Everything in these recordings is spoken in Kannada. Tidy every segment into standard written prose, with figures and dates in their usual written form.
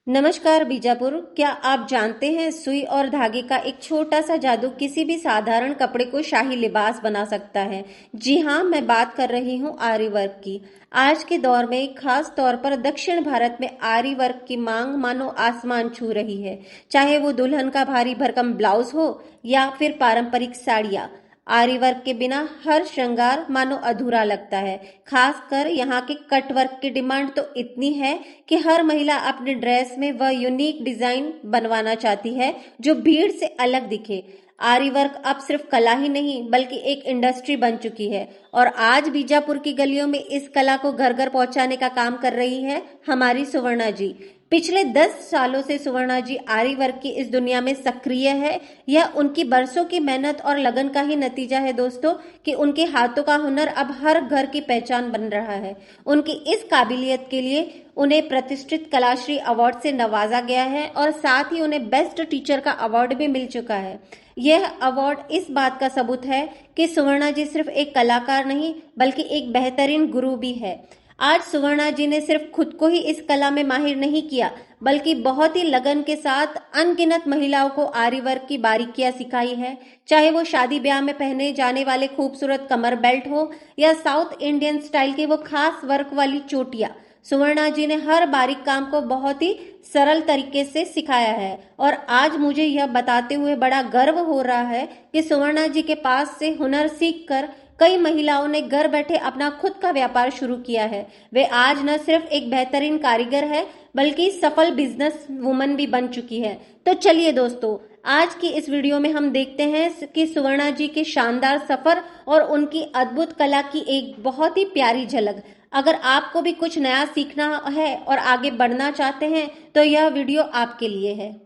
नमस्कार बीजापुर। क्या आप जानते हैं सुई और धागे का एक छोटा सा जादू किसी भी साधारण कपड़े को शाही लिबास बना सकता है। जी हाँ, मैं बात कर रही हूँ आरी वर्क की। आज के दौर में खास तौर पर दक्षिण भारत में आरी वर्क की मांग मानो आसमान छू रही है। चाहे वो दुल्हन का भारी भरकम ब्लाउज हो या फिर पारंपरिक साड़ियाँ, आरी वर्क के बिना हर श्रृंगार मानो अधूरा लगता है। खासकर यहाँ के कट वर्क की डिमांड तो इतनी है कि हर महिला अपने ड्रेस में वह यूनिक डिजाइन बनवाना चाहती है जो भीड़ से अलग दिखे। आरी वर्क अब सिर्फ कला ही नहीं बल्कि एक इंडस्ट्री बन चुकी है और आज बीजापुर की गलियों में इस कला को घर घर पहुंचाने का काम कर रही है हमारी सुवर्णा जी। पिछले 10 सालों से सुवर्णा जी आरी वर्क की इस दुनिया में सक्रिय है। यह उनकी बरसों की मेहनत और लगन का ही नतीजा है दोस्तों कि उनके हाथों का हुनर अब हर घर की पहचान बन रहा है। उनकी इस काबिलियत के लिए उन्हें प्रतिष्ठित कलाश्री अवार्ड से नवाजा गया है और साथ ही उन्हें बेस्ट टीचर का अवार्ड भी मिल चुका है। यह अवार्ड इस बात का सबूत है कि सुवर्णा जी सिर्फ एक कलाकार नहीं बल्कि एक बेहतरीन गुरु भी है। आज सुवर्णा जी ने सिर्फ खुद को ही इस कला में माहिर नहीं किया बल्कि बहुत ही लगन के साथ अनगिनत महिलाओं को आरी वर्क की बारीकियां सिखाई है। चाहे वो शादी ब्याह में पहने जाने वाले खूबसूरत कमर बेल्ट हो या साउथ इंडियन स्टाइल की वो खास वर्क वाली चोटियां, सुवर्णा जी ने हर बारीक काम को बहुत ही सरल तरीके से सिखाया है। और आज मुझे यह बताते हुए बड़ा गर्व हो रहा है कि सुवर्णा जी के पास से हुनर सीखकर कई महिलाओं ने घर बैठे अपना खुद का व्यापार शुरू किया है। वे आज न सिर्फ एक बेहतरीन कारीगर है बल्कि सफल बिजनेस वुमन भी बन चुकी है। तो चलिए दोस्तों, आज की इस वीडियो में हम देखते हैं कि सुवर्णा जी के शानदार सफर और उनकी अद्भुत कला की एक बहुत ही प्यारी झलक। अगर आपको भी कुछ नया सीखना है और आगे बढ़ना चाहते हैं तो यह वीडियो आपके लिए है।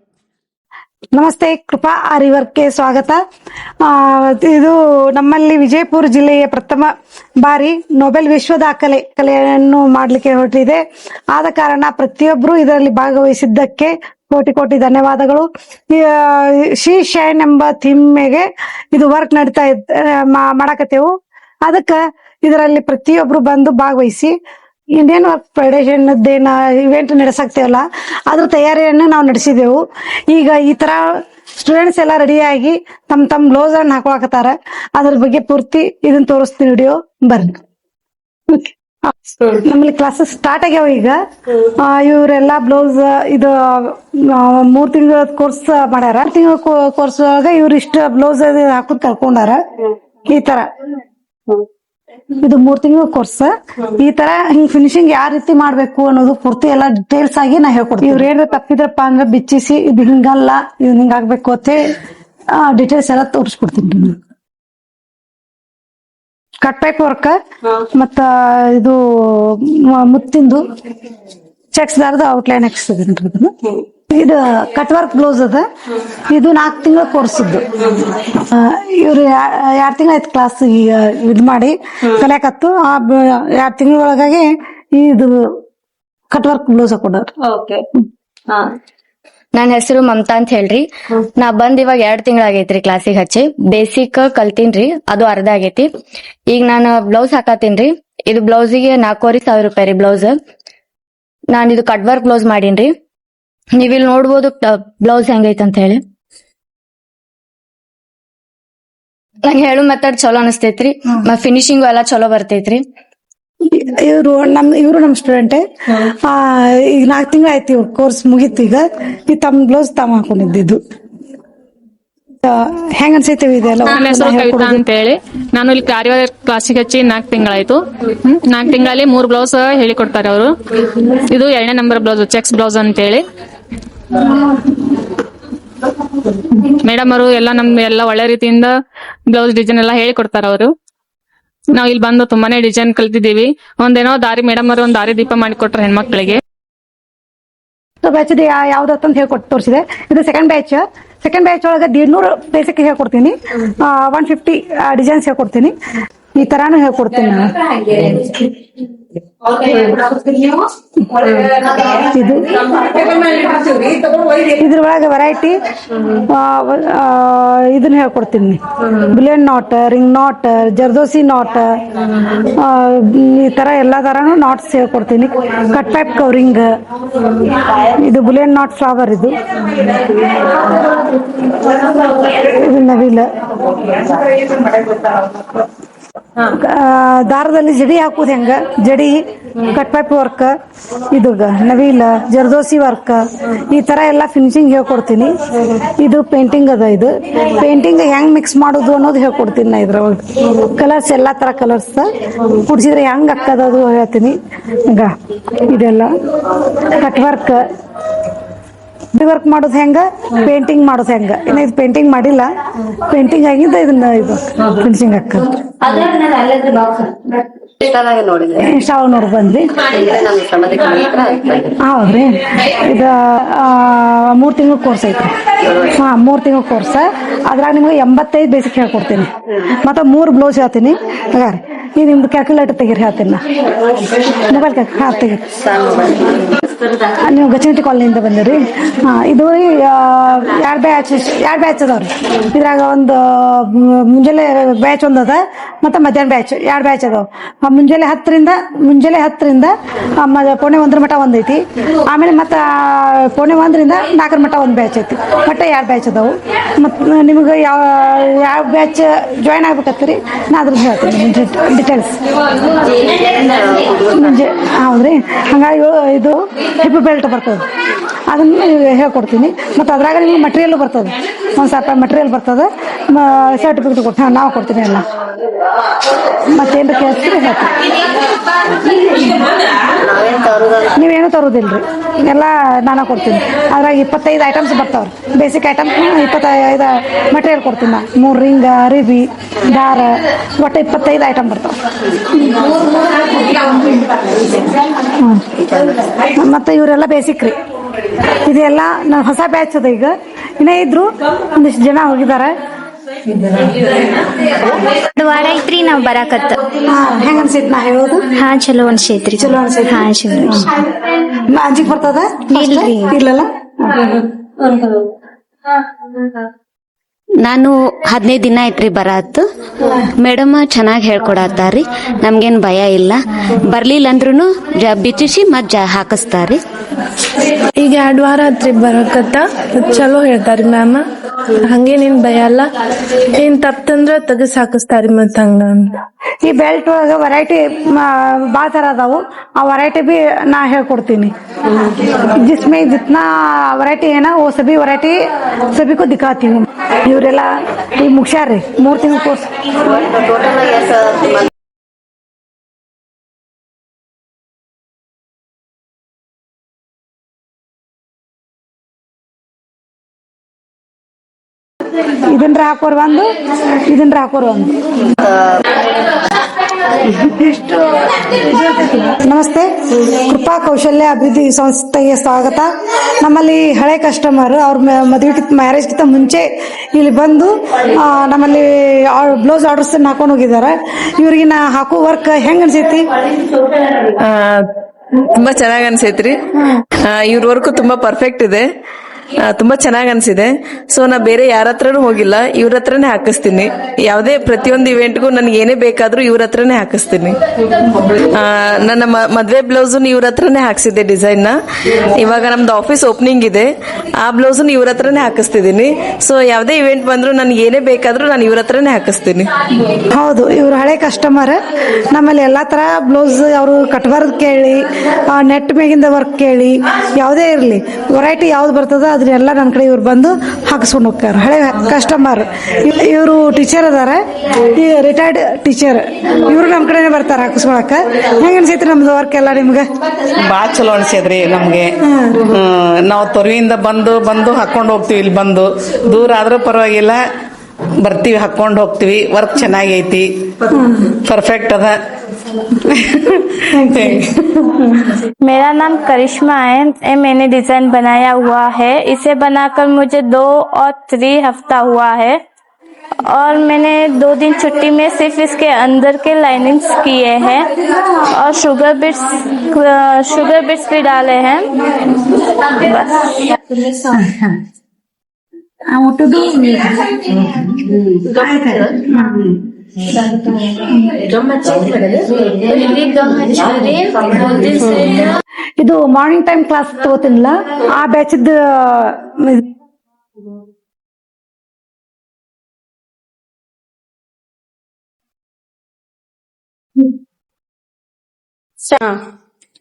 ನಮಸ್ತೆ, ಕೃಪಾ ಆರಿ ವರ್ಕ್ಗೆ ಸ್ವಾಗತ. ಇದು ನಮ್ಮಲ್ಲಿ ವಿಜಯಪುರ ಜಿಲ್ಲೆಯ ಪ್ರಥಮ ಬಾರಿ ನೊಬೆಲ್ ವಿಶ್ವ ಕಲೆಯನ್ನು ಮಾಡಲಿಕ್ಕೆ ಹೊರಟಿದೆ. ಆದ ಕಾರಣ ಪ್ರತಿಯೊಬ್ಬರು ಇದರಲ್ಲಿ ಭಾಗವಹಿಸಿದ್ದಕ್ಕೆ ಕೋಟಿ ಕೋಟಿ ಧನ್ಯವಾದಗಳು. ಶಿ ಶೈನ್ ಎಂಬ ಥೀಮ್ಗೆ ಇದು ವರ್ಕ್ ನಡೀತಾ ಮಾಡಕತ್ತೇವು. ಅದಕ್ಕ ಇದರಲ್ಲಿ ಪ್ರತಿಯೊಬ್ರು ಬಂದು ಭಾಗವಹಿಸಿ ಇಂಡಿಯನ್ ವರ್ಕ್ ಫೆಡರೇಷನ್ ಇವೆಂಟ್ ನಡೆಸಾಕ್ತೇವಲ್ಲ, ಅದ್ರ ತಯಾರಿಯನ್ನು ನಾವು ನಡೆಸಿದೆವು. ಈಗ ಈ ತರ ಸ್ಟೂಡೆಂಟ್ಸ್ ಎಲ್ಲ ರೆಡಿಯಾಗಿ ತಮ್ಮ ಬ್ಲೌಸ್ ಅನ್ನು ಹಾಕೊಳಕತ್ತಾರ. ಅದ್ರ ಬಗ್ಗೆ ಪೂರ್ತಿ ಇದನ್ನ ತೋರಿಸ್ತೀನಿ, ವಿಡಿಯೋ ಬರ್ರಿ. ನಮ್ಮಲ್ಲಿ ಕ್ಲಾಸಸ್ ಸ್ಟಾರ್ಟ್ ಆಗ್ಯಾವ. ಈಗ ಇವರೆಲ್ಲಾ ಬ್ಲೌಸ್ ಇದು 3 ತಿಂಗಳ ಕೋರ್ಸ್ ಮಾಡ್ಯಾರ. 3 ತಿಂಗಳ ಕೋರ್ಸ್ ಒಳಗ ಇವ್ರು ಇಷ್ಟ ಬ್ಲೌಸ್ ಹಾಕುದ್ ಕಲ್ಕೊಂಡಾರ. ಈ ತರ ಇದು 3 ತಿಂಗಳ ಕೋರ್ಸ್. ಈ ತರ ಹಿಂಗ್ ಫಿನಿಶಿಂಗ್ ಯಾವ ರೀತಿ ಮಾಡ್ಬೇಕು ಅನ್ನೋದು ಪೂರ್ತಿ ಎಲ್ಲಾ ಡಿಟೇಲ್ಸ್ ಆಗಿ ನಾ ಹೇಳ್ಕೊಡ್ತೀನಿ. ಇವ್ರ ಏನಾರ ತಪ್ಪಿದ್ರಪ್ಪ ಅಂದ್ರೆ ಬಿಚ್ಚಿಸಿ ಇದು ಹಿಂಗಲ್ಲ, ಇದು ಹಿಂಗ ಆಗ್ಬೇಕು ಅಂತ ಡಿಟೇಲ್ಸ್ ಎಲ್ಲ ತೋರಿಸ್ಕೊಡ್ತೀನಿ. ಕಟ್ ಪೈಪ್ ವರ್ಕ್ ಮತ್ತ ಇದು ಮುತ್ತಿಂದು ಚೆಕ್ಸ್ ದಾರದ ಔಟ್ಲೈನ್ ಹಾಕಿಸಿದ್ರಿ. ಇದು ಕಟ್ ವರ್ಕ್ ಬ್ಲೌಸ್ ಅದ. ಇದು 4 ತಿಂಗಳ ಕೋರ್ಸ್. ಇವ್ರು 2 ತಿಂಗಳ ಆಯ್ತು ಕ್ಲಾಸ್ ಇದ್ ಮಾಡಿ ಕಲಿಯಾಕತ್ತು. 2 ತಿಂಗಳ ಒಳಗಾಗಿ ಇದು ಕಟ್ ವರ್ಕ್ ಬ್ಲೌಸ್ ಹಾಕೊಂಡ್ರಿ. ನನ್ನ ಹೆಸರು ಮಮತಾ ಅಂತ ಹೇಳ್ರಿ. ನಾ ಬಂದ್ ಇವಾಗ 2 ತಿಂಗಳಾಗೈತ್ರಿ ಕ್ಲಾಸಿಗೆ ಹಚ್ಚಿ. ಬೇಸಿಕ್ ಕಲ್ತೀನ್ರಿ, ಅದು ಅರ್ಧ ಆಗೈತಿ. ಈಗ ನಾನು ಬ್ಲೌಸ್ ಹಾಕತ್ತೀನ್ರಿ. ಇದು ಬ್ಲೌಸಿಗೆ 4,500 ರೂಪಾಯಿ ರೀ ಬ್ಲೌಸ್. ನಾನ್ ಇದು ಕಟ್ ವರ್ಕ್ ಬ್ಲೌಸ್ ಮಾಡೀನ್ರಿ. ನೀವಿಲ್ಲಿ ನೋಡ್ಬೋದು ಬ್ಲೌಸ್ ಹೆಂಗೈತೆ ಅಂತ ಹೇಳಿ. ನಂಗೆ ಹೇಳು ಮೆಥಡ್ ಚಲೋ ಅನಿಸ್ತೈತ್ರಿ. ಫಿನಿಶಿಂಗ್ ಎಲ್ಲ ಚಲೋ ಬರ್ತೈತ್ರಿ. ಇವ್ರು ನಮ್ ಸ್ಟೂಡೆಂಟ್. ಈಗ 4 ತಿಂಗಳ ಆಯ್ತು ಇವ್ರ ಕೋರ್ಸ್ ಮುಗೀತು. ಈಗ ಈ ತಮ್ಮ ಬ್ಲೌಸ್ ತಾವ್ ಹಾಕೊಂಡಿದ್ದು ಹೆಂಗ ಅನ್ಸೈತಿ ಇದೆಲ್ಲ. ನನ್ನ ಹೆಸರು ಕವಿತಾ ಅಂತ ಹೇಳಿ. ನಾನು ಇಲ್ಲಿ ಕಾರ್ಯ ಕ್ಲಾಸಿಗೆ ಹಚ್ಚಿ 4 ತಿಂಗಳಾಯ್ತು. 4 ತಿಂಗಳಲ್ಲಿ 3 ಬ್ಲೌಸ್ ಹೇಳಿಕೊಡ್ತಾರೆ ಅವರು. ಇದು 2ನೇ ನಂಬರ್ ಬ್ಲೌಸ್, ಚೆಕ್ಸ್ ಬ್ಲೌಸ್ ಅಂತ ಹೇಳಿ. ಮೇಡಮ್ ಅವರು ಎಲ್ಲ ಒಳ್ಳೆ ರೀತಿಯಿಂದ ಬ್ಲೌಸ್ ಡಿಸೈನ್ ಎಲ್ಲ ಹೇಳಿಕೊಡ್ತಾರ ಅವರು. ನಾವ್ ಇಲ್ಲಿ ಬಂದು ತುಂಬಾನೇ ಡಿಸೈನ್ ಕಲ್ತಿದ್ದೀವಿ. ಒಂದೇನೋ ದಾರಿ ಮೇಡಮ್ ಅವರು ಒಂದ್ ದಾರಿ ದೀಪ ಮಾಡಿಕೊಟ್ರ ಹೆಣ್ಮಕ್ಳಿಗೆ. ಬ್ಯಾಚ್ ಯಾವ್ದಂತ ಹೇಳ್ಕೊಟ್ಟು ತೋರಿಸಿದೆ. ಇದು ಸೆಕೆಂಡ್ ಬ್ಯಾಚ್ ಒಳಗೆ 150 ಬೇಸಿಕ್ ಹೇಳ್ಕೊಡ್ತೀನಿ. 150 ಡಿಸೈನ್ಸ್ ಹೇಳ್ಕೊಡ್ತೀನಿ. ಈ ತರಾನು ಹೇಳ್ಕೊಡ್ತೀನಿ ನಾನು. ಇದು ಇದ್ರೊಳಗೆ ವೆರೈಟಿ ಇದನ್ನ ಹೇಳ್ಕೊಡ್ತೀನಿ. Boolean not, ring not, zardozi not, ಈ ತರ ಎಲ್ಲಾ ತರಾನು ನಾಟ್ಸ್ ಹೇಳ್ಕೊಡ್ತೀನಿ. ಕಟ್ ಪೈಪ್ ಕವರಿಂಗ್, ಇದು ಬುಲಿಯನ್ ನಾಟ್ ಫ್ಲವರ್, ಇದು ನವಿಲ. ದಾರದಲ್ಲಿ ಜಡಿ ಹಾಕುದು ಹೆಂಗ, ಜಡಿ, ಕಟ್ ಪೈಪ್ ವರ್ಕ್, ಇದು ನವಿಲ, ಜರ್ದೋಸಿ ವರ್ಕ್, ಈ ತರ ಎಲ್ಲ ಫಿನಿಶಿಂಗ್ ಹೇಳ್ಕೊಡ್ತೀನಿ. ಇದು ಪೇಂಟಿಂಗ್ ಅದ. ಇದು ಪೇಂಟಿಂಗ್ ಹೆಂಗ್ ಮಿಕ್ಸ್ ಮಾಡೋದು ಅನ್ನೋದು ಹೇಳ್ಕೊಡ್ತೀನಿ ನಾ. ಇದ್ರೊಳಗೆ ಕಲರ್ಸ್ ಎಲ್ಲಾ ತರ ಕಲರ್ಸ್ ಕುಡ್ಸಿದ್ರೆ ಹೆಂಗ್ ಹಾಕದ ಅದು ಹೇಳ್ತೀನಿ. ಈಗ ಇದೆಲ್ಲ ಕಟ್ ವರ್ಕ್, ವರ್ಕ್ ಮಾಡೋದು ಹೆಂಗ, ಪೇಂಟಿಂಗ್ ಮಾಡೋದು ಹೆಂಗ. ಇನ್ನ ಇದು ಪೇಂಟಿಂಗ್ ಮಾಡಿಲ್ಲ, ಪೇಂಟಿಂಗ್ ಆಗಿದ್ದ ಇದನ್ನ ಇದು ಫಿನಿಶಿಂಗ್ ಹಾಕೋದು. ಇನ್ಸ್ಟಾಲ್ ನೋಡಿ ಬಂದ್ರಿ. ಹೌದ್ರಿ. ಇದು 3 ತಿಂಗಳ ಕೋರ್ಸ್ ಐತ್ರಿ. 3 ತಿಂಗಳ ಕೋರ್ಸ್. ಅದ್ರಾಗ ನಿಮ್ಗೆ 85 ಬೇಸಿಕ್ ಹೇಳ್ಕೊಡ್ತೀನಿ. ಮತ್ತೆ 3 ಬ್ಲೌಸ್ ಹೇಳ್ತೀನಿ. ಹಾಗಾರಿ ಈಗ ನಿಮ್ದು ಕ್ಯಾಲ್ಕುಲೇಟರ್ ತೆಗೀರಿ, ಹೇಳ್ತೀನಿ ನಾ. ಮೊಬೈಲ್ ತೆಗೀರಿ. ನೀವು ಗಚನಟ್ಟಿ ಕಾಲನಿಯಿಂದ ಬಂದಿರಿ. ಇದು 2 ಬ್ಯಾಚ್ ಅದಾವ್ರಿ. ಇದ್ರಾಗ ಒಂದು ಮುಂಜಾನೆ ಬ್ಯಾಚ್ ಒಂದ್ ಅದ, ಮತ್ತೆ ಮಧ್ಯಾಹ್ನ ಬ್ಯಾಚ್ 2 ಬ್ಯಾಚ್ ಅದಾವ. ಮುಂಜಾನೆ 10ರಿಂದ ಪೌಣೆ 1 ಮಟ್ಟ ಒಂದ್ ಐತಿ. ಆಮೇಲೆ ಮತ್ತೆ ಪೌಣೆ 1ರಿಂದ 4 ಮಟ್ಟ ಒಂದ್ ಬ್ಯಾಚ್ ಐತಿ. ಮತ್ತೆ 2 ಬ್ಯಾಚ್ ಅದಾವು. ಮತ್ ನಿಮ್ಗೆ ಯಾವ ಬ್ಯಾಚ್ ಜಾಯಿನ್ ಆಗ್ಬೇಕತ್ತೀರಿ ನಾ ಅದ್ರ ಹೇಳ್ತೀನಿ ಡೀಟೇಲ್ಸ್. ಹೌದ್ರಿ. ಹಂಗಾಗಿ ಇದು ಹಿಪ್ ಬೆಲ್ಟ್ ಬರ್ತದೆ, ಅದನ್ನ ಹೇಳ್ಕೊಡ್ತೀನಿ. ಮತ್ತು ಅದ್ರಾಗ ನಿಮ್ಗೆ ಮಟೀರಿಯಲ್ ಬರ್ತದೆ, ಒಂದು ಸ್ವಲ್ಪ ಮಟೀರಿಯಲ್ ಬರ್ತದೆ, ಸರ್ಟಿಫಿಕೇಟ್ ಕೊಡ್ತೀನಿ, ನಾವು ಕೊಡ್ತೀನಿ ಎಲ್ಲ. ಮತ್ತೇನು ಕೇಳ್ತೀರಿ ಹೇಳ್ತೀನಿ. ನೀವೇನು ತರೋದಿಲ್ರಿ, ಎಲ್ಲ ನಾನು ಕೊಡ್ತೀನಿ. ಅದ್ರಾಗ 25 ಐಟಮ್ಸ್ ಬರ್ತಾವ್ರಿ. ಬೇಸಿಕ್ ಐಟಮ್ಸ್ 25 ಮಟೀರಿಯಲ್ ಕೊಡ್ತೀನಿ ನಾ. 3 ರಿಂಗ್, ಅರಿಬಿ, ದಾರ, ಒಟ್ಟು 25 ಐಟಮ್ ಬರ್ತಾವ. ಮತ್ತೆ ಇವರೆಲ್ಲ ಬೇಸಿಕ್ ರೀ. ಇದೆಲ್ಲ ನನ್ನ ಹೊಸ ಬ್ಯಾಚ್ ಅದ. ಈಗ ಇನ್ನೇ ಇದ್ರು ಒಂದಿಷ್ಟು ಜನ ಹೋಗಿದ್ದಾರೆ. ವಾರ ಐತ್ರಿ ನಾವ್ ಬರಾಕತ್ತ. ಹೆಂಗ ಅನ್ಸೈತಿ ನಾ ಹೇಳೋದು? ಚಲೋ ಅನ್ಸೈತ್ರಿ. ಚಲೋ ಅನ್ಸೈತಿ. ಚಲೋ ಅಂಜಿಕ್ ಬರ್ತದ? ಇರ್ಲಲ್ಲ. ನಾನು 15 ದಿನ ಆಯ್ತ್ರಿ ಬರಾತ್. ಮೇಡಮ್ ಚೆನ್ನಾಗಿ ಹೇಳ್ಕೊಡತ್ತಾರಿ, ನಮ್ಗೇನ್ ಭಯ ಇಲ್ಲ. ಬರ್ಲಿಲ್ಲ ಅಂದ್ರೂ ಬಿಚ್ಚಿಸಿ ಮತ್ ಹಾಕಿಸ್ತಾರಿ. ಈಗ 2 ವಾರ ಆತ್ರಿ ಬರಕತ್ತ. ಚಲೋ ಹೇಳ್ತಾರಿ ಮ್ಯಾಮ್, ಹಂಗೇನೇನ್ ಭಯ ಅಲ್ಲ. ಏನ್ ತಪ್ಪಂದ್ರ ತೆಗಸ್ ಹಾಕಿಸ್ತಾರಿ ಮತ್ ಹಂಗ ಅಂತ. ಈ ಬೆಲ್ಟ್ ಒಳಗ ವೆರೈಟಿ ಬಾಳ ತರ ಅದಾವು. ಆ ವೆರೈಟಿ ಬಿ ನಾ ಹೇಳ್ಕೊಡ್ತೀನಿ. जिसमें जितना वैरायटी है ना वो सभी वैरायटी सभी को दिखाती हूँ. ಇವರೆಲ್ಲ ಈ ಮುಗ್ಸ್ಯಾರ್ರಿ 3 ತಿಂಗಳ ಕೋರ್ಸ್. ಇದನ್ರ ಹಾಕೋರ್ ಒಂದು, ಇದನ್ರ ಹಾಕೋರ್ ಒಂದು. ನಮಸ್ತೆ, ಕೃಪಾ ಕೌಶಲ್ಯ ಅಭಿವೃದ್ಧಿ ಸಂಸ್ಥೆಗೆ ಸ್ವಾಗತ. ನಮ್ಮಲ್ಲಿ ಹಳೆ ಕಸ್ಟಮರ್ ಅವ್ರ ಮ್ಯಾರೇಜ್ಗಿಂತ ಮುಂಚೆ ಇಲ್ಲಿ ಬಂದು ನಮ್ಮಲ್ಲಿ ಬ್ಲೌಸ್ ಆರ್ಡರ್ಸ್ ಹಾಕೊಂಡು ಹೋಗಿದ್ದಾರೆ. ಇವ್ರಿಗೆ ನಾ ಹಾಕೋ ವರ್ಕ್ ಹೆಂಗ್ ಅನ್ಸೈತಿ? ತುಂಬಾ ಚೆನ್ನಾಗ್ ಅನ್ಸೈತ್ರಿ. ಇವ್ರ ವರ್ಕ್ ತುಂಬಾ ಪರ್ಫೆಕ್ಟ್ ಇದೆ, ತುಂಬಾ ಚೆನ್ನಾಗ್ ಅನ್ಸಿದೆ. ಸೊ ನಾ ಬೇರೆ ಯಾರ ಹತ್ರನೂ ಹೋಗಿಲ್ಲ, ಇವ್ರ ಹತ್ರನೇ ಹಾಕಿಸ್ತೀನಿ. ಯಾವುದೇ ಪ್ರತಿಯೊಂದು ಇವೆಂಟ್ಗೂ ನನ್ಗೆ ಏನೇ ಬೇಕಾದ್ರೂ ಇವ್ರ ಹತ್ರನೇ ಹಾಕಿಸ್ತೀನಿ. ನನ್ನ ಮದ್ವೆ ಬ್ಲೌಸ್ ಇವ್ರ ಹತ್ರನೇ ಹಾಕ್ಸಿದ್ದೆ ಡಿಸೈನ್ ನ. ಇವಾಗ ನಮ್ದು ಆಫೀಸ್ ಓಪನಿಂಗ್ ಇದೆ, ಆ ಬ್ಲೌಸ್ ಇವ್ರ ಹತ್ರನೇ ಹಾಕಿಸ್ತಿದ್ದೀನಿ. ಸೊ ಯಾವುದೇ ಇವೆಂಟ್ ಬಂದ್ರು ನನ್ಗೆ ಏನೇ ಬೇಕಾದ್ರೂ ನಾನು ಇವ್ರ ಹತ್ರನೇ ಹಾಕಿಸ್ತೀನಿ. ಹೌದು, ಇವ್ರು ಹಳೆ ಕಸ್ಟಮರ್. ನಮ್ಮಲ್ಲಿ ಎಲ್ಲಾ ತರ ಬ್ಲೌಸ್ ಅವರು ಕಟ್ಬಾರ್ದು ಕೇಳಿ, ನೆಟ್ ಮೇಗಿಂದ ವರ್ಕ್ ಕೇಳಿ, ಯಾವುದೇ ಇರ್ಲಿ ವೆರೈಟಿ ಯಾವ್ದು ಬರ್ತದ ಅದನ್ನೆಲ್ಲ ನನ್ನ ಕಡೆ ಇವ್ರು ಬಂದು ಹಾಕಿಸ್ಕೊಂಡು ಹೋಗ್ತಾರೆ. ಹಳೆ ಕಸ್ಟಮರ್. ಇವರು ಟೀಚರ್ ಅದಾರ, ರಿಟೈರ್ಡ್ ಟೀಚರ್. ಇವರು ನಮ್ಮ ಕಡೆನೆ ಬರ್ತಾರೆ ಹಾಕಿಸ್ಕೊಳಕ. ಹೆಂಗ ಅನ್ಸೈತ್ರಿ ನಮ್ದು ವರ್ಕ್ ಎಲ್ಲ ನಿಮ್ಗೆ? ಬಾಳ ಚಲೋ ಅನ್ಸೈತ್ರಿ ನಮ್ಗೆ. ನಾವು ತೊರವಿಯಿಂದ ಬಂದು ಹಾಕೊಂಡು ಹೋಗ್ತಿವಿ. ಇಲ್ಲಿ ಬಂದು ದೂರ ಆದ್ರೂ ಪರವಾಗಿಲ್ಲ, ಬರ್ತೀವಿ, ಹಾಕೊಂಡು ಹೋಗ್ತಿವಿ. ವರ್ಕ್ ಚೆನ್ನಾಗೈತಿ, ಪರ್ಫೆಕ್ಟ್ ಅದ. मेरा नाम करिश्मा है. मैंने डिजाइन बनाया हुआ है. इसे बनाकर मुझे 2 और 3 हफ्ता हुआ है. और मैंने 2 दिन छुट्टी में सिर्फ इसके अंदर के लाइनिंग्स किए हैं और शुगर बिट्स भी डाले हैं बस। ಊಟದ್ದು ಇದು ಮಾರ್ನಿಂಗ್ ಟೈಮ್ ಕ್ಲಾಸ್ ತಗೋತೀನಿಲ್ಲ ಆ ಬ್ಯಾಚಿದ್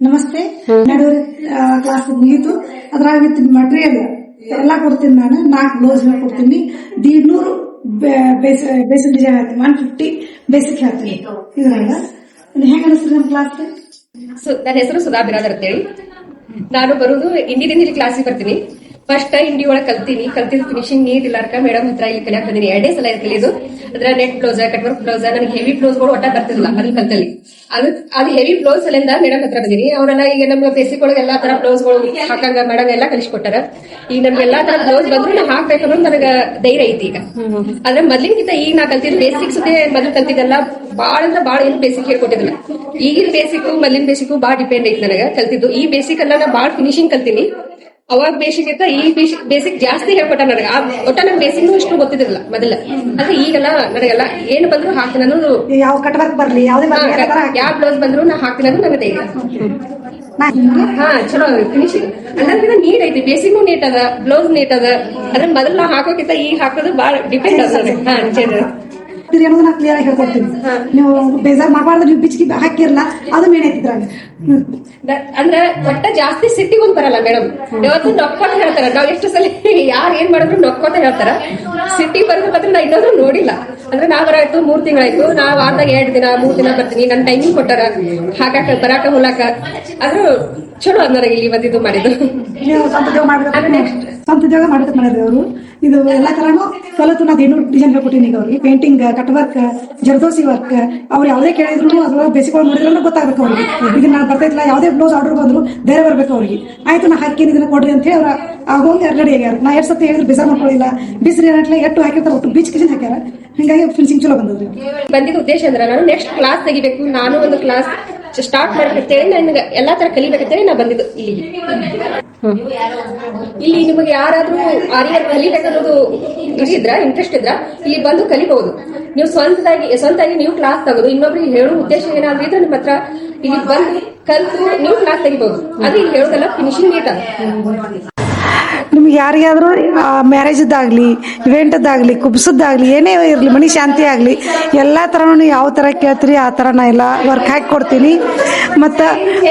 ನಮಸ್ತೆ. ಎರಡೂವರೆ ಕ್ಲಾಸ್ ಮುಗೀತು. ಅದ್ರಾಗ ಮಟೀರಿಯಲ್ ಎಲ್ಲಾ ಕೊಡ್ತೀನಿ. ನಾನು 4 ಬ್ಲೌಸ್ ಕೊಡ್ತೀನಿ. 150 ಬೇಸಿಕ್ ಡಿಸೈನ್ ಹೇಳ್ತೀನಿ. 150 ಬೇಸಿಕ್ ಹೇಳ್ತೀನಿ. ಇದ್ರಾಗ ಹೆಂಗ ಅನಿಸ್ತೀರಿ ನಮ್ಮ ಕ್ಲಾಸ್? ನನ್ನ ಹೆಸರು ಸುಧಾ ಬಿರಾದರ್ ಅಂತೇಳಿ. ನಾನು ಬರುವುದು ಇಂಡಿದಿಂದ ಇಲ್ಲಿ ಕ್ಲಾಸಿಗೆ ಬರ್ತೀನಿ. ಫಸ್ಟ್ ಇಂಡಿ ಒಳಗೆ ಕಲ್ತಿದ್ದು ಫಿನಿಶಿಂಗ್ ನೀಟ್ ಇಲ್ಲಾರ್ಕ ಮೇಡಮ್ ಹತ್ರ ಇಲ್ಲಿ ಕಲಿಯಾಕ್ ಬಂದಿನಿ. 2 ಸಲ ಕಲಿಯೋದು. ಅದ್ರ net blouse, cut work blouse, ನನಗೆ ಹೆವಿ ಬ್ಲೌಸ್ ಗಳು ಒಟ್ಟ ಬರ್ತಿರ್ಲಿಲ್ಲ ಅಲ್ಲಿ ಕಲ್ತಲ್ಲಿ. ಅದು ಹೆವಿ ಬ್ಲೌಸ್ ಅಲ್ಲಿಂದ ಮೇಡಮ್ ಹತ್ರ ಬಂದಿನಿ. ಅವರೆಲ್ಲ ಈಗ ನಮ್ಮ ಬೇಸಿಕ್ ಒಳಗೆ ಎಲ್ಲಾ ತರ ಬ್ಲೌಸ್ ಗಳು ಹಾಕಂಗ ಮೇಡಮ್ ಎಲ್ಲಾ ಕಲಿಸ್ಕೊಟ್ಟಾರ. ಈಗ ನಮ್ಗೆ ಎಲ್ಲಾ ತರ ಬ್ಲೌಸ್ ಬಂದ್ರು ನಾ ಹಾಕ್ಬೇಕನ್ನೋ ನನಗ ಧೈರ್ಯ ಐತಿ ಈಗ. ಆದ್ರೆ ಮೊದ್ಲಿನಕಿಂತ ಈಗ ನಾ ಕಲ್ತಿದ್ ಬೇಸಿಕ್ಸ್ ಮೊದ್ಲು ಕಲ್ತಿದ್ದೆಲ್ಲ ಬಾಳ ಅಂದ್ರೆ ಬಾಳ ಏನು ಬೇಸಿಕ್ ಹೇಳ್ಕೊಟ್ಟಿದ್ದಿಲ್ಲ. ಈಗಿನ ಬೇಸಿಕ್ ಮೊದ್ಲಿನ ಬೇಸಿಕ್ ಬಾಳ ಡಿಪೆಂಡ್ ಐತಿ ನನಗ ಕಲ್ತಿದ್ದು. ಈ ಬೇಸಿಕ್ ಎಲ್ಲ ನಾ ಬಾಳ ಫಿನಿಶಿಂಗ್ ಕಲ್ತೀನಿ. ಅವಾಗ ಬೇಸಿಕ್ ಇತ್ತ, ಈ ಬೇಸಿಕ್ ಜಾಸ್ತಿ ಹೇಳ್ಕೊಟ್ಟ ನನಗ. ಒಟ್ಟ ನನ್ ಬೇಸಿಕ್ ಇಷ್ಟು ಗೊತ್ತಿದ್ದಿಲ್ಲ ಮೊದಲ. ಅಂದ್ರೆ ಈಗೆಲ್ಲ ನನಗೆಲ್ಲ ಏನು ಬಂದ್ರು ಹಾಕ್ತೀನಿ ಅನ್ನೋದು. ಯಾವ ಕಟ್ ವರ್ಕ್ ಬರ್ಲಿ, ಯಾವ ಬ್ಲೌಸ್ ಬಂದ್ರು ನಾ ಹಾಕ್ತೀನಿ ಅನ್ನೋದು ನನಗೆ ಧೈರ್ಯ. ಹಾ ಚಲೋ ಫಿನಿಶಿಂಗ್ ಅಂದ್ರೆ ನೀಟ್ ಐತಿ. ಬೇಸಿಕ್ ನೀಟ್ ಅದ, ಬ್ಲೌಸ್ ನೀಟ್ ಅದ. ಅದ್ರ ಮೊದಲು ನಾ ಹಾಕೋಕ್ಕಿಂತ ಈಗ ಹಾಕೋದು ಬಾಳ ಡಿಪೆಂಡ್ ಅದ. ಅನ್ನೋದನ್ನ ಕ್ಲಿಯರ್ ಆಗಿ ಹೇಳ್ಕೊಡ್ತೀನಿ. ನೀವು ಬೇಜಾರ್ ಮಾಡಬಾರ್ದು. ನೀವು ಬಿಚ್ಕಿ ಹಾಕಿರಲ್ಲ, ಅದು ಮೇನ್ ಐತಿದ್ರಾಗ. ಅಂದ್ರ ಒಟ್ಟ ಜಾಸ್ತಿ ಸಿಟ್ಟಿಗೊಂದ್ ಬರಲ್ಲ ಮೇಡಮ್. ಯಾವತ್ತು ನಕ್ಕೋತ ಹೇಳ್ತಾರ. ನಾವ್ ಎಷ್ಟು ಸಲ ಯಾರು ಏನ್ ಮಾಡಿದ್ರು ನಕ್ಕೋತ ಹೇಳ್ತಾರ. ಸಿಟ್ಟಿ ಬರ್ಬೇಕಂದ್ರೆ ನಾ ಇನ್ನೊಂದು ನೋಡಿಲ್ಲ. ಅಂದ್ರೆ ನಾ ಬರಾಯ್ತು 3 ತಿಂಗಳಾಯ್ತು. ನಾ ವಾರದಾಗ 2 ದಿನ 3 ದಿನ ಬರ್ತೀನಿ. ನನ್ ಟೈಮಿಂಗ್ ಕೊಟ್ಟಾರ ಹಾಕಾಕ ಬರಾಕ ಹೊಲಾಕ. ಆದ್ರೂ ಚಲೋ ಅದ್ ನನಗೆ ಇಲ್ಲಿ ಬಂದಿದ್ದು ಮಾಡಿದ್ದು. ಸ್ವಂತ ಉದ್ಯೋಗ ಮಾಡೋದಕ್ಕೆ ಮಾಡಿದ್ರಿ ಅವರು. ಇದು ಎಲ್ಲಾ ತರಾನು ಕಲಿತು ನಾ 800 ಡಿಸೈನ್ ಹೇಳ್ಕೊಟ್ಟಿನಿ ಈಗ ಅವ್ರಿಗೆ. Painting, cut work, zardozi work. ಅವ್ರು ಯಾವ್ದೇ ಕೇಳಿದ್ರು ಅದ್ರ ಬೇಸಿಕ್ ನೋಡಿದ್ರು ಗೊತ್ತಾಗ್ಬೇಕು ಅವ್ರಿಗೆ. ಇದನ್ನ ನಾನು ಬರ್ತಾ ಯಾವ್ದೇ ಬ್ಲೌಸ್ ಆರ್ಡರ್ ಬಂದ್ರು ಧೈರ್ಯ ಬರ್ಬೇಕು ಅವ್ರಿಗೆ. ಆಯ್ತು ನಾ ಹಾಕಿ ಇದನ್ನ ಕೊಡ್ರಿ ಅಂತ ಹೇಳಿ ಅವ್ರ ಆಗೋಂಗೆ ರೆಡಿ ಆಗ್ಯಾರ. ನಾ 2 ಸತಿ ಹೇಳಿದ್ರು ಬೇಜಾರ್ ಮಾಡ್ಕೊಳ್ಳಿಲ್ಲ. ಬಿಸಿರಿ ಎಟ್ಟು ಹಾಕಿರ್ತಾರ, ಒಟ್ಟು ಬೀಚ್ ಕಿಚನ್ ಹಾಕ್ಯಾರ. ಹಿಂಗಾಗಿ ಫಿನಿಶಿಂಗ್ ಚಲೋ ಬಂದದ್ರಿ. ಬಂದಿದ್ದ ಉದ್ದೇಶ ಅಂದ್ರೆ ನಾನು ನೆಕ್ಸ್ಟ್ ಕ್ಲಾಸ್ ತೆಗಿಬೇಕು, ನಾನು ಒಂದು ಕ್ಲಾಸ್ ಸ್ಟಾರ್ಟ್ ಮಾಡ್ಬೇಕಂತೇಳಿ ನನಗೆ ಎಲ್ಲಾ ತರ ಕಲಿಬೇಕಂತೇಳಿ ನಾ ಬಂದಿದ್ದು ಇಲ್ಲಿಗೆ. ಇಲ್ಲಿ ನಿಮಗೆ ಯಾರಾದ್ರೂ ಆರಿವರ್ಕ್ ಕಲಿಬೇಕನ್ನೋದು ಇಂಟ್ರೆಸ್ಟ್ ಇದ್ರ ಇಲ್ಲಿ ಬಂದು ಕಲಿಬಹುದು. ನೀವು ಸ್ವಂತಾಗಿ ನೀವು ಕ್ಲಾಸ್ ತಗೋದು, ಇನ್ನೊಬ್ರಿಗೆ ಹೇಳೋ ಉದ್ದೇಶ ಏನಾದ್ರೂ ಇದ್ರೆ ನಿಮ್ಮ ಹತ್ರ ಇಲ್ಲಿ ಬಂದು ಕಲ್ತು ನೀವು ಕ್ಲಾಸ್ ತೆಗಿಬಹುದು. ಅದು ಇಲ್ಲಿ ಹೇಳೋದೆಲ್ಲ ಫಿನಿಶಿಂಗ್ ನೀಟ್ ಅದ. ನಿಮ್ಗೆ ಯಾರಿಗಾದ್ರೂ ಮ್ಯಾರೇಜದ್ದಾಗ್ಲಿ, ಇವೆಂಟದ್ದಾಗ್ಲಿ, ಕುಬ್ಸದ್ದಾಗ್ಲಿ, ಏನೇ ಇರಲಿ, ಮನಿ ಶಾಂತಿ ಆಗಲಿ, ಎಲ್ಲ ಥರನೂ ಯಾವ ಥರ ಕೇಳ್ತೀರಿ ಆ ಥರ ನಾ ಎಲ್ಲ ವರ್ಕ್ ಹಾಕಿ ಕೊಡ್ತೀನಿ. ಮತ್ತು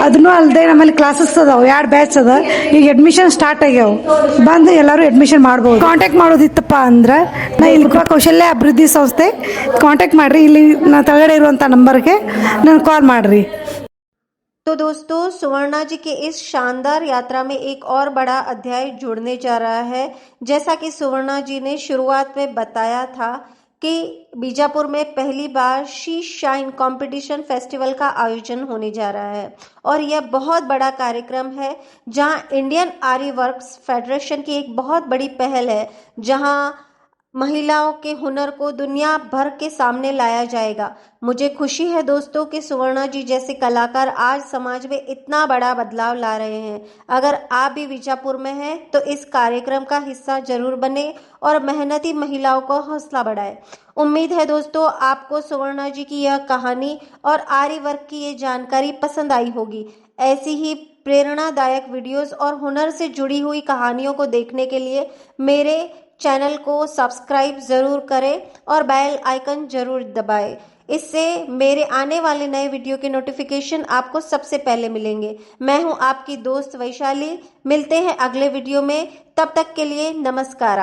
ಅದನ್ನೂ ಅಲ್ಲದೆ ನಮ್ಮಲ್ಲಿ ಕ್ಲಾಸಸ್ ಅದಾವೆ, 2 ಬ್ಯಾಚ್ ಅದ. ಈಗ ಅಡ್ಮಿಷನ್ ಸ್ಟಾರ್ಟ್ ಆಗ್ಯಾವ. ಬಂದು ಎಲ್ಲರೂ ಅಡ್ಮಿಷನ್ ಮಾಡ್ಬೋದು. ಕಾಂಟ್ಯಾಕ್ಟ್ ಮಾಡೋದಿತ್ತಪ್ಪ ಅಂದ್ರೆ ನಾ ಇಲ್ಲಿ ಕೌಶಲ್ಯ ಅಭಿವೃದ್ಧಿ ಸಂಸ್ಥೆ ಕಾಂಟ್ಯಾಕ್ಟ್ ಮಾಡಿರಿ. ಇಲ್ಲಿ ನಾ ತಳಗಡೆ ಇರುವಂಥ ನಂಬರ್ಗೆ ನಾನು ಕಾಲ್ ಮಾಡಿರಿ. तो दोस्तों, सुवर्णा जी के इस शानदार यात्रा में एक और बड़ा अध्याय जुड़ने जा रहा है। जैसा कि सुवर्णा जी ने शुरुआत में बताया था कि बीजापुर में पहली बार शी शाइन कंपटीशन फेस्टिवल का आयोजन होने जा रहा है और यह बहुत बड़ा कार्यक्रम है जहां इंडियन आरी वर्क्स फेडरेशन की एक बहुत बड़ी पहल है, जहां महिलाओं के हुनर को दुनिया भर के सामने लाया जाएगा। मुझे खुशी है दोस्तों कि सुवर्णा जी जैसे कलाकार आज समाज में इतना बड़ा बदलाव ला रहे हैं। अगर आप भी बीजापुर में हैं तो इस कार्यक्रम का हिस्सा जरूर बने और मेहनती महिलाओं को हौसला बढ़ाए। उम्मीद है दोस्तों आपको सुवर्णा जी की यह कहानी और आरी वर्क की ये जानकारी पसंद आई होगी। ऐसी ही प्रेरणादायक वीडियोस और हुनर से जुड़ी हुई कहानियों को देखने के लिए मेरे चैनल को सब्सक्राइब जरूर करें और बेल आइकन जरूर दबाएं। इससे मेरे आने वाले नए वीडियो के नोटिफिकेशन आपको सबसे पहले मिलेंगे। मैं हूं आपकी दोस्त वैशाली। मिलते हैं अगले वीडियो में, तब तक के लिए नमस्कार।